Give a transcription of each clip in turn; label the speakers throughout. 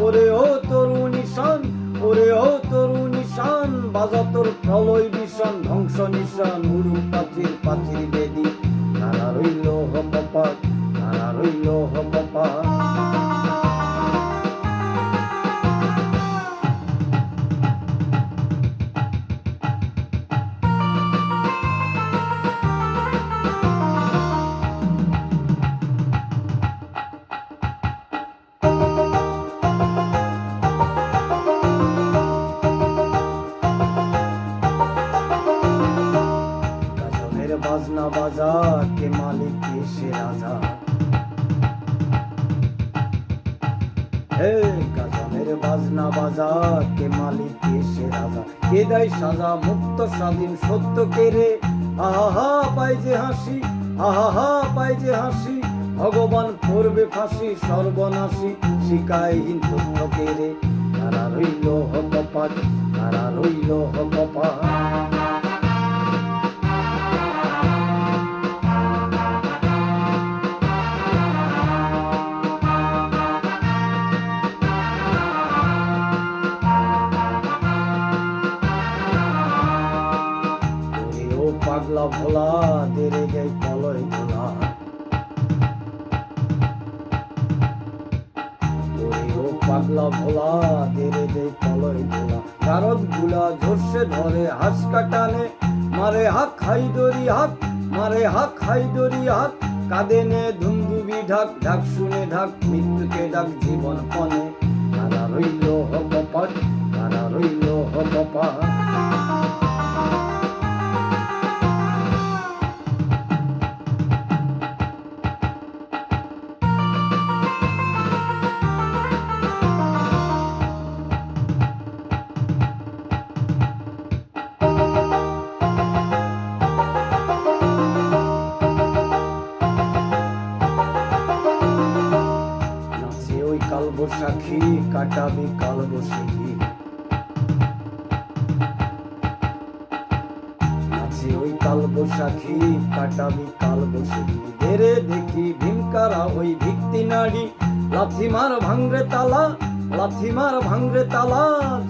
Speaker 1: ওরে ও তরুণ ঈশান, ওরে ও তরুণ ঈশান, বাজা তোর প্রলয় বিষান, ধ্বংস নিশান, উড়ুক পাচির পাচির বেদি, তারা রইল কপাট, তারা রইল কপাট। বাজনা বাজা, কে মালিক কে সে রাজা, হে গাজনের বাজনা বাজা, কে মালিক কে সে রাজা, কে দেয় সাজা মুক্ত স্বাধীন সত্য কে রে, আহা পাই যে হাসি, আহা পাই যে হাসি, ভগবান করবে ফাঁসি সর্বনাশী, শিকায়হীন তথ্য কে রে, তারা রইল কপাট, তারা রইল কপাট। পাগলা ভোলা দেরে যাই কলয় ভোলা, ও পাগলা ভোলা দেরে যাই কলয় ভোলা, গারদ গুলা ঝরসে ধরে হাস কাটানে, মারে হাক হাইদরি হাক, মারে হাক হাইদরি হাক, কাঁদেনে ধুমধুবি ঢাক, ঢাক শুনে ঢাক, মৃত্যুকে ডাক জীবন পণে, তারা রইল কপাট, তারা রইল কপাট। কাল বৈশাখী কাটাবি কাল বৈশাখী, আছে ওই কাল বৈশাখী কাটাবি কাল বৈশাখী, ধীরে দেখি ভীমকারা ওই ভিত্তি নাড়ি, লাথি মার ভাঙরে তালা, লাথি মার ভাঙরে তালা,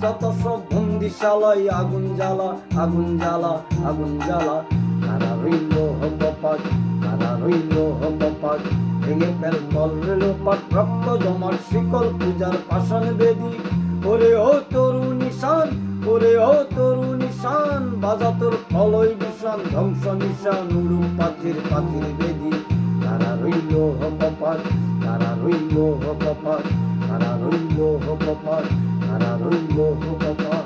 Speaker 1: যত সব বন্দিশালায় আগুন জ্বালা, আগুন জ্বালা, আগুন জ্বালা, তারা রইল কপাট, তারা রইল কপাট, ভেঙে ফেল কল রেল পাট, রক্ত জমার শিকল পূজার পাষাণ বেদি, ওরে ও তরুণ ঈশান, ওরে ও তরুণ ঈশান, বাজা তোর প্রলয় বিষান, ধ্বংস নিশান, উড়ুক পাচির পাচির বেদি, তারা রইল কপাট, তারা রইল কপাট, তারা রইল কপাট, তারা রইল কপাট।